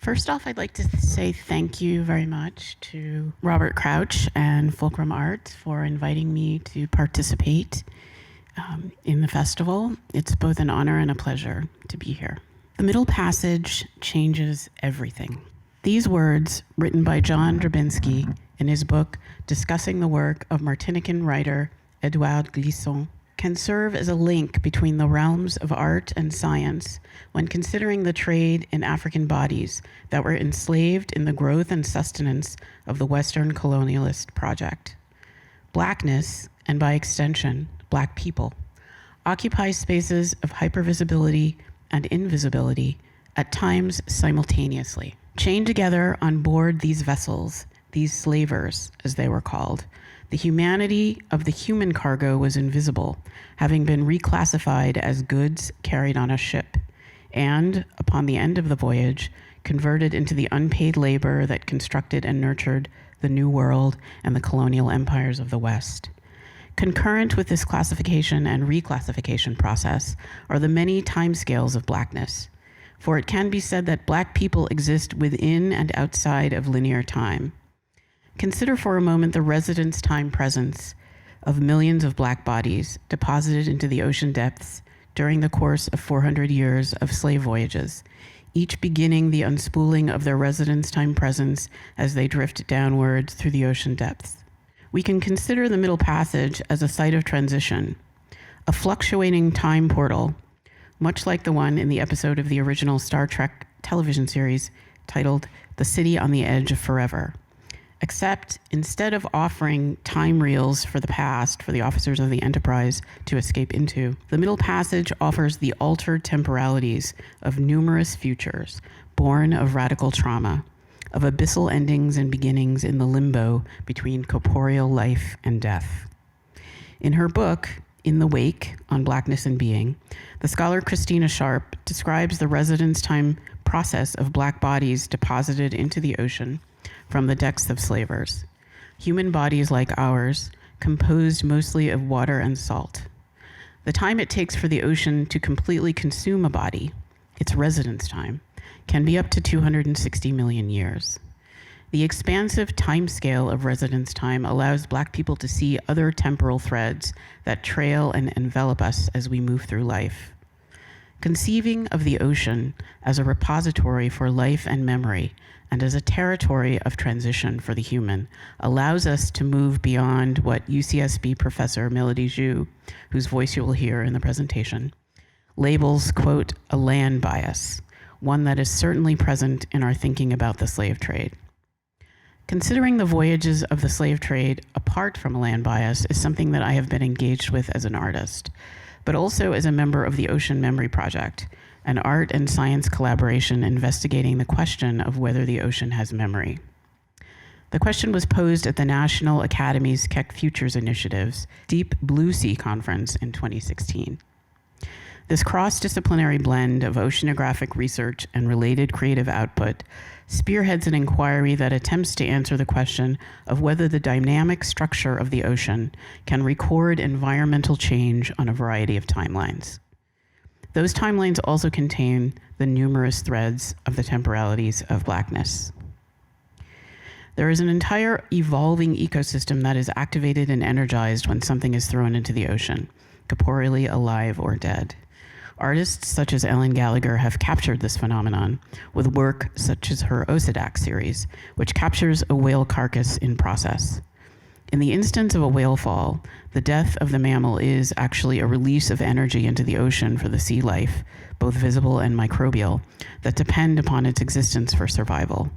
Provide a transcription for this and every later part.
First off, I'd like to say thank you very much to Robert Crouch and Fulcrum Art for inviting me to participate in the festival. It's both an honor and a pleasure to be here. The Middle Passage changes everything. These words, written by John Drabinski in his book discussing the work of Martinican writer Edouard Glissant, can serve as a link between the realms of art and science when considering the trade in African bodies that were enslaved in the growth and sustenance of the Western colonialist project. Blackness, and by extension, Black people, occupy spaces of hypervisibility and invisibility, at times simultaneously. Chained together on board these vessels, these slavers, as they were called, the humanity of the human cargo was invisible, having been reclassified as goods carried on a ship, and, upon the end of the voyage, converted into the unpaid labor that constructed and nurtured the New World and the colonial empires of the West. Concurrent with this classification and reclassification process are the many timescales of Blackness, for it can be said that Black people exist within and outside of linear time. Consider for a moment the residence time presence of millions of Black bodies deposited into the ocean depths during the course of 400 years of slave voyages, each beginning the unspooling of their residence time presence as they drift downward through the ocean depths. We can consider the Middle Passage as a site of transition, a fluctuating time portal, much like the one in the episode of the original Star Trek television series titled The City on the Edge of Forever. Except instead of offering time reels for the past for the officers of the Enterprise to escape into, the Middle Passage offers the altered temporalities of numerous futures born of radical trauma, of abyssal endings and beginnings in the limbo between corporeal life and death. In her book, In the Wake, on Blackness and Being, the scholar Christina Sharp describes the residence time process of Black bodies deposited into the ocean from the decks of slavers. Human bodies like ours, composed mostly of water and salt. The time it takes for the ocean to completely consume a body, its residence time, can be up to 260 million years. The expansive timescale of residence time allows Black people to see other temporal threads that trail and envelop us as we move through life. Conceiving of the ocean as a repository for life and memory, and as a territory of transition for the human, allows us to move beyond what UCSB professor Melody Zhu, whose voice you will hear in the presentation, labels, quote, a land bias, one that is certainly present in our thinking about the slave trade. Considering the voyages of the slave trade apart from a land bias is something that I have been engaged with as an artist, but also as a member of the Ocean Memory Project, an art and science collaboration investigating the question of whether the ocean has memory. The question was posed at the National Academy's Keck Futures Initiative's Deep Blue Sea Conference in 2016. This cross-disciplinary blend of oceanographic research and related creative output spearheads an inquiry that attempts to answer the question of whether the dynamic structure of the ocean can record environmental change on a variety of timelines. Those timelines also contain the numerous threads of the temporalities of Blackness. There is an entire evolving ecosystem that is activated and energized when something is thrown into the ocean, corporeally alive or dead. Artists such as Ellen Gallagher have captured this phenomenon with work such as her Osidak series, which captures a whale carcass in process. In the instance of a whale fall, the death of the mammal is actually a release of energy into the ocean for the sea life, both visible and microbial, that depend upon its existence for survival.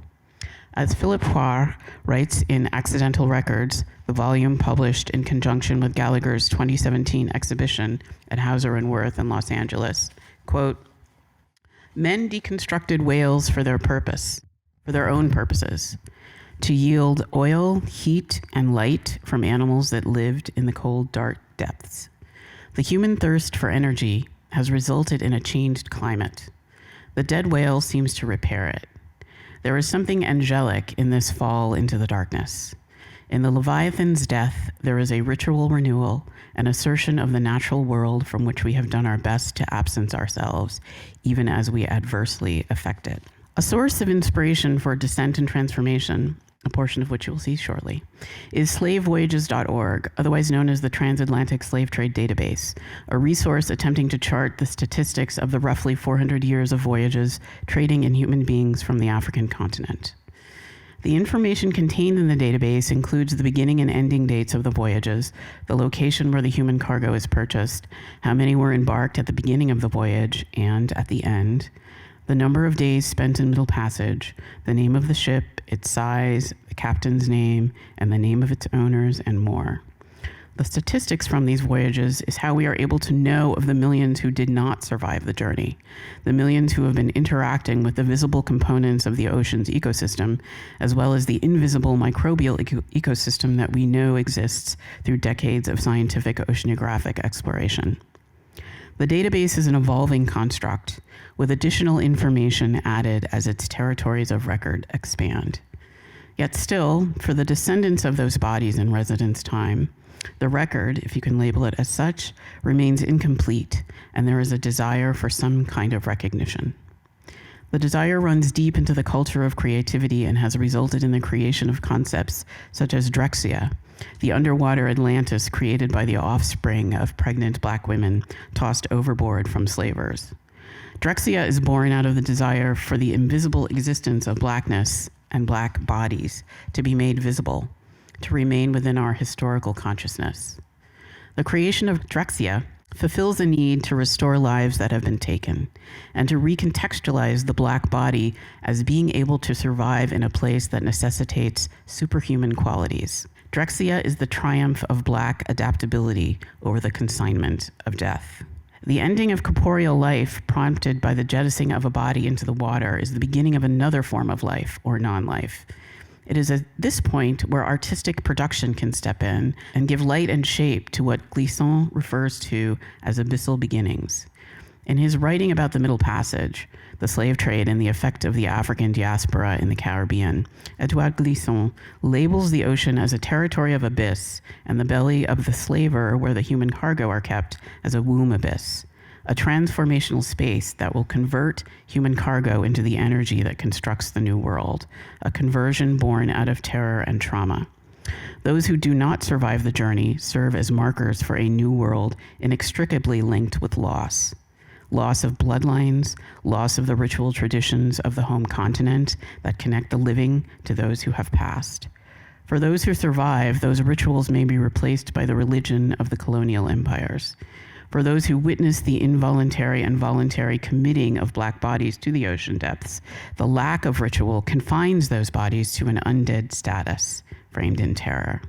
As Philippe Poire writes in Accidental Records, the volume published in conjunction with Gallagher's 2017 exhibition at Hauser and Wirth in Los Angeles, quote, men deconstructed whales for their purpose, for their own purposes, to yield oil, heat, and light from animals that lived in the cold, dark depths. The human thirst for energy has resulted in a changed climate. The dead whale seems to repair it. There is something angelic in this fall into the darkness. In the Leviathan's death, there is a ritual renewal, an assertion of the natural world from which we have done our best to absence ourselves, even as we adversely affect it. A source of inspiration for descent and transformation, a portion of which you will see shortly, is slavevoyages.org, otherwise known as the Transatlantic Slave Trade Database, a resource attempting to chart the statistics of the roughly 400 years of voyages trading in human beings from the African continent. The information contained in the database includes the beginning and ending dates of the voyages, the location where the human cargo is purchased, how many were embarked at the beginning of the voyage and at the end, the number of days spent in Middle Passage, the name of the ship, its size, the captain's name, and the name of its owners, and more. The statistics from these voyages is how we are able to know of the millions who did not survive the journey, the millions who have been interacting with the visible components of the ocean's ecosystem, as well as the invisible microbial ecosystem that we know exists through decades of scientific oceanographic exploration. The database is an evolving construct, with additional information added as its territories of record expand. Yet still, for the descendants of those bodies in residence time, the record, if you can label it as such, remains incomplete, and there is a desire for some kind of recognition. The desire runs deep into the culture of creativity and has resulted in the creation of concepts such as Drexia, the underwater Atlantis created by the offspring of pregnant Black women tossed overboard from slavers. Drexia is born out of the desire for the invisible existence of Blackness and Black bodies to be made visible, to remain within our historical consciousness. The creation of Drexia fulfills a need to restore lives that have been taken and to recontextualize the Black body as being able to survive in a place that necessitates superhuman qualities. Drexia is the triumph of Black adaptability over the consignment of death. The ending of corporeal life prompted by the jettisoning of a body into the water is the beginning of another form of life or non-life. It is at this point where artistic production can step in and give light and shape to what Glisson refers to as abyssal beginnings. In his writing about the Middle Passage, the slave trade, and the effect of the African diaspora in the Caribbean, Edouard Glisson labels the ocean as a territory of abyss and the belly of the slaver where the human cargo are kept as a womb abyss, a transformational space that will convert human cargo into the energy that constructs the new world, a conversion born out of terror and trauma. Those who do not survive the journey serve as markers for a new world inextricably linked with loss. Loss of bloodlines, loss of the ritual traditions of the home continent that connect the living to those who have passed. For those who survive, those rituals may be replaced by the religion of the colonial empires. For those who witness the involuntary and voluntary committing of Black bodies to the ocean depths, the lack of ritual confines those bodies to an undead status, framed in terror.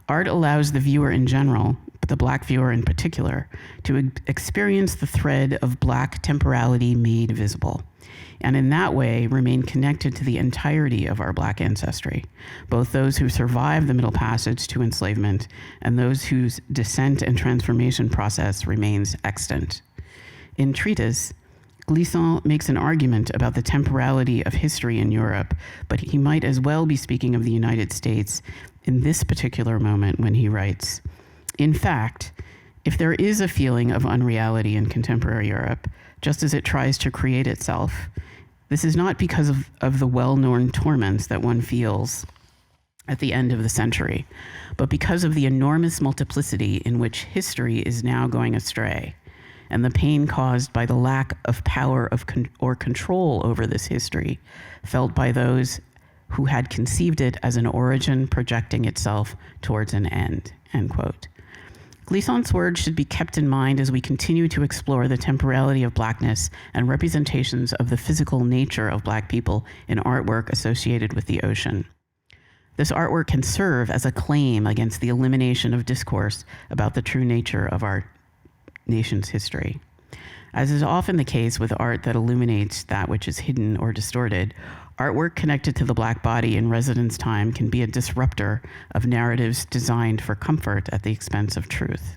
Art allows the viewer in general, but the Black viewer in particular, to experience the thread of Black temporality made visible, and in that way remain connected to the entirety of our Black ancestry, both those who survived the Middle Passage to enslavement and those whose descent and transformation process remains extant. In Treatise, Glisson makes an argument about the temporality of history in Europe, but he might as well be speaking of the United States in this particular moment when he writes, "In fact, if there is a feeling of unreality in contemporary Europe, just as it tries to create itself, this is not because of the well-known torments that one feels at the end of the century, but because of the enormous multiplicity in which history is now going astray, and the pain caused by the lack of power or control over this history, felt by those who had conceived it as an origin projecting itself towards an end," end quote. Glisson's words should be kept in mind as we continue to explore the temporality of Blackness and representations of the physical nature of Black people in artwork associated with the ocean. This artwork can serve as a claim against the elimination of discourse about the true nature of our nation's history. As is often the case with art that illuminates that which is hidden or distorted, artwork connected to the Black body in residence time can be a disruptor of narratives designed for comfort at the expense of truth.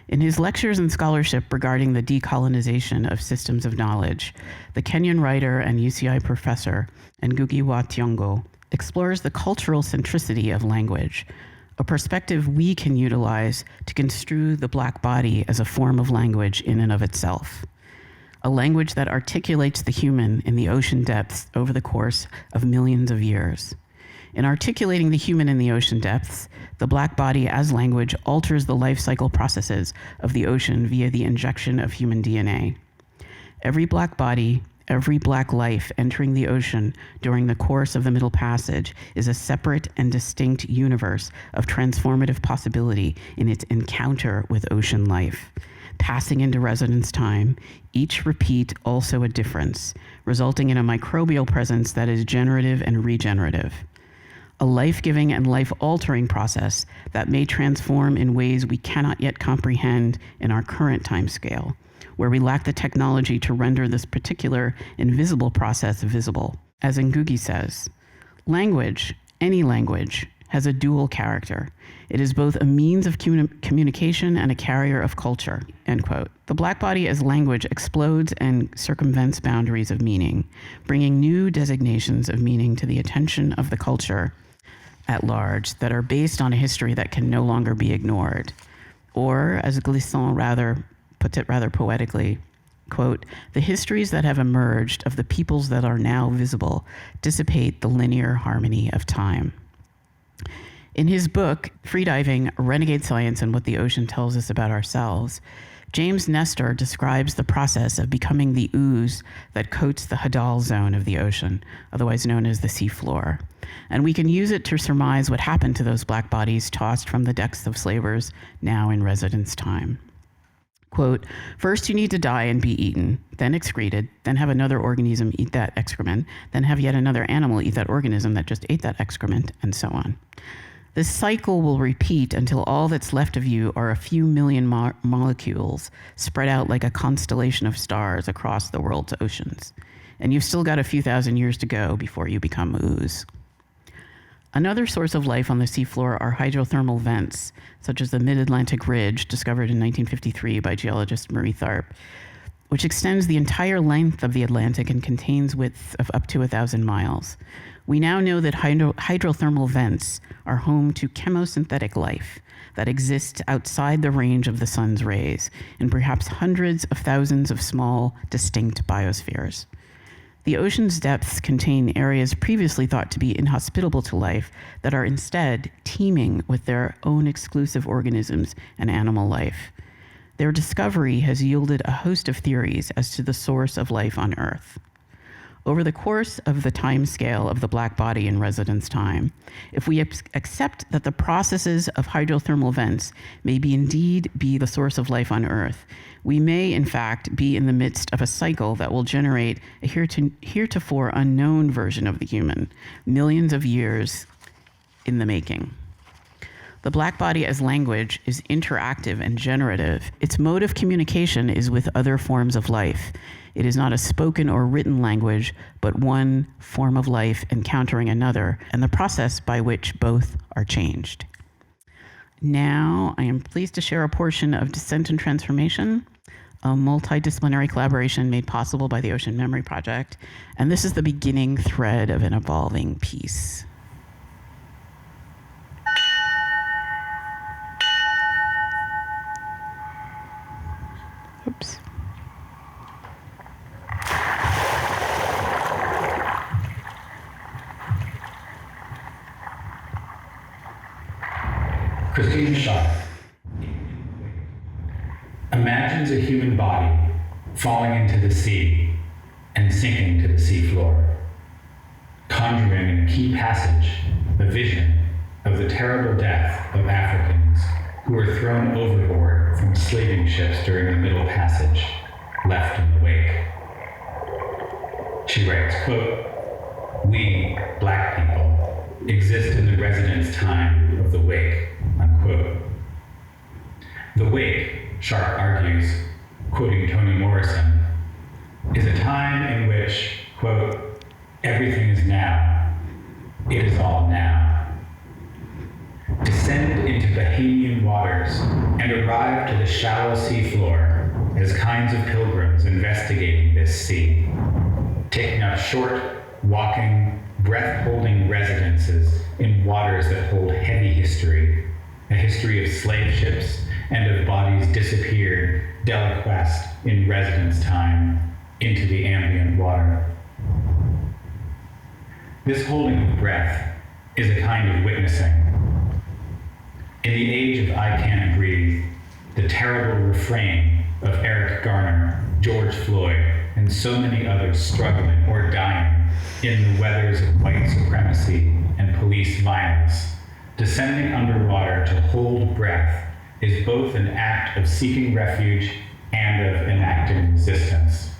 In his lectures and scholarship regarding the decolonization of systems of knowledge, the Kenyan writer and UCI professor Ngugi wa Thiong'o explores the cultural centricity of language, a perspective we can utilize to construe the Black body as a form of language in and of itself. a language that articulates the human in the ocean depths over the course of millions of years. In articulating the human in the ocean depths, the black body as language alters the life cycle processes of the ocean via the injection of human DNA. Every black body, every black life entering the ocean during the course of the Middle Passage is a separate and distinct universe of transformative possibility in its encounter with ocean life. Passing into residence time, each repeat also a difference, resulting in a microbial presence that is generative and regenerative. A life-giving and life-altering process that may transform in ways we cannot yet comprehend in our current timescale, where we lack the technology to render this particular invisible process visible. As Ngugi says, language, any language, has a dual character. It is both a means of communication and a carrier of culture, end quote. The black body as language explodes and circumvents boundaries of meaning, bringing new designations of meaning to the attention of the culture at large that are based on a history that can no longer be ignored. Or, as Glissant puts it rather poetically, quote, the histories that have emerged of the peoples that are now visible dissipate the linear harmony of time. In his book, Freediving, Renegade Science and What the Ocean Tells Us About Ourselves, James Nestor describes the process of becoming the ooze that coats the Hadal zone of the ocean, otherwise known as the seafloor. And we can use it to surmise what happened to those black bodies tossed from the decks of slavers now in residence time. Quote, first you need to die and be eaten, then excreted, then have another organism eat that excrement, then have yet another animal eat that organism that just ate that excrement, and so on. This cycle will repeat until all that's left of you are a few million molecules spread out like a constellation of stars across the world's oceans. And you've still got a few thousand years to go before you become ooze. Another source of life on the seafloor are hydrothermal vents, such as the Mid-Atlantic Ridge, discovered in 1953 by geologist Marie Tharp, which extends the entire length of the Atlantic and contains widths of up to 1,000 miles. We now know that hydrothermal vents are home to chemosynthetic life that exists outside the range of the sun's rays in perhaps hundreds of thousands of small, distinct biospheres. The ocean's depths contain areas previously thought to be inhospitable to life that are instead teeming with their own exclusive organisms and animal life. Their discovery has yielded a host of theories as to the source of life on Earth. Over the course of the time scale of the black body in residence time, if we accept that the processes of hydrothermal vents may indeed be the source of life on Earth, we may in fact be in the midst of a cycle that will generate a heretofore unknown version of the human, millions of years in the making. The black body as language is interactive and generative. Its mode of communication is with other forms of life. It is not a spoken or written language, but one form of life encountering another, and the process by which both are changed. Now, I am pleased to share a portion of Descent and Transformation, a multidisciplinary collaboration made possible by the Ocean Memory Project, and this is the beginning thread of an evolving piece. Oops. Christine Sharp imagines a human body falling into the sea and sinking to the seafloor, conjuring in a key passage a vision of the terrible death of Africans who were thrown overboard from slaving ships during the Middle Passage, left in the wake. She writes, quote, "We, black people, exist in the residence time of the wake," unquote. The wake, Sharp argues, quoting Toni Morrison, is a time in which, quote, "everything is now. It is all now." Descend into Bahamian waters and arrive to the shallow seafloor as kinds of pilgrims investigating this sea, taking up short, walking, breath-holding residences in waters that hold heavy history, a history of slave ships and of bodies disappeared, deliquesced in residence time, into the ambient water. This holding of breath is a kind of witnessing. In the age of I Can't Breathe, the terrible refrain of Eric Garner, George Floyd, and so many others struggling or dying in the weathers of white supremacy and police violence, descending underwater to hold breath is both an act of seeking refuge and of enacting resistance.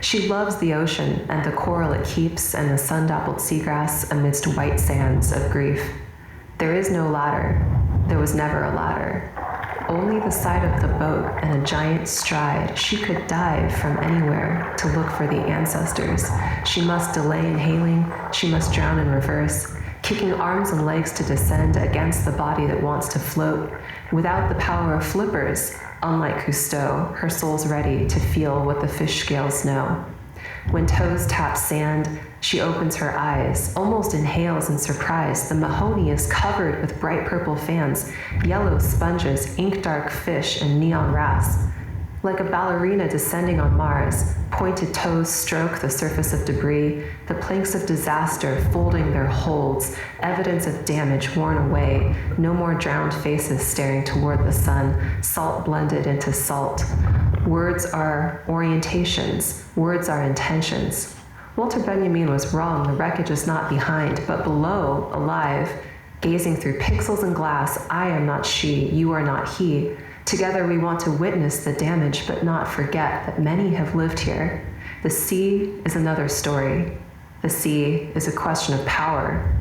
She loves the ocean and the coral it keeps and the sun-dappled seagrass amidst white sands of grief. There is no ladder. There was never a ladder. Only the side of the boat and a giant stride. She could dive from anywhere to look for the ancestors. She must delay inhaling. She must drown in reverse, kicking arms and legs to descend against the body that wants to float. Without the power of flippers, unlike Cousteau, her soul's ready to feel what the fish scales know. When toes tap sand, she opens her eyes, almost inhales in surprise. The Mahoney is covered with bright purple fans, yellow sponges, ink-dark fish, and neon wrasse. Like a ballerina descending on Mars, pointed toes stroke the surface of debris, the planks of disaster folding their holds, evidence of damage worn away, no more drowned faces staring toward the sun, salt blended into salt. Words are orientations, words are intentions. Walter Benjamin was wrong, the wreckage is not behind, but below, alive, gazing through pixels and glass. I am not she, you are not he. Together we want to witness the damage, but not forget that many have lived here. The sea is another story. The sea is a question of power.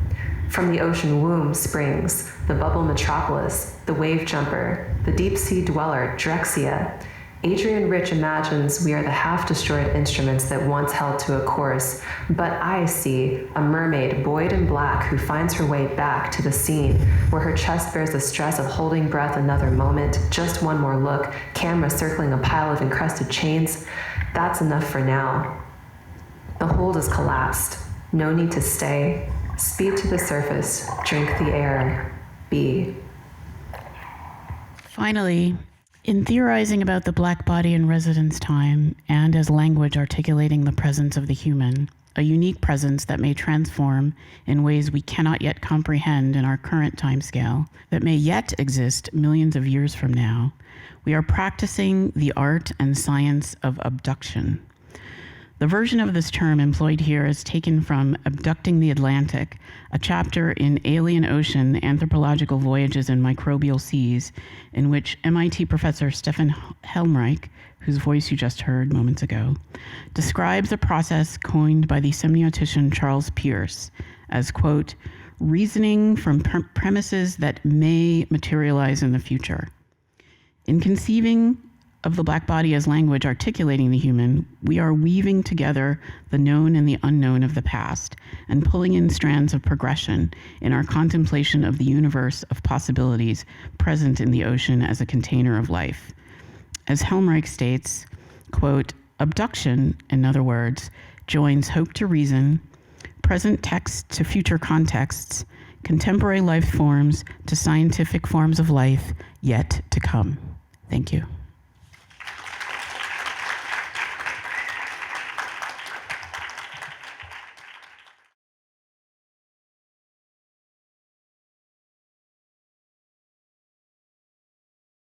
From the ocean womb springs the bubble metropolis, the wave jumper, the deep sea dweller, Drexia. Adrian Rich imagines we are the half-destroyed instruments that once held to a course, but I see a mermaid buoyed in black who finds her way back to the scene where her chest bears the stress of holding breath another moment, just one more look, camera circling a pile of encrusted chains. That's enough for now. The hold is collapsed. No need to stay. Speed to the surface, drink the air, be. Finally, in theorizing about the black body in residence time and as language articulating the presence of the human, a unique presence that may transform in ways we cannot yet comprehend in our current timescale, that may yet exist millions of years from now, we are practicing the art and science of abduction. The version of this term employed here is taken from Abducting the Atlantic, a chapter in Alien Ocean, Anthropological Voyages in Microbial Seas, in which MIT professor Stefan Helmreich, whose voice you just heard moments ago, describes a process coined by the semiotician Charles Peirce as, quote, reasoning from premises that may materialize in the future. In conceiving of the black body as language articulating the human, we are weaving together the known and the unknown of the past and pulling in strands of progression in our contemplation of the universe of possibilities present in the ocean as a container of life. As Helmreich states, quote, abduction, in other words, joins hope to reason, present text to future contexts, contemporary life forms to scientific forms of life yet to come. Thank you.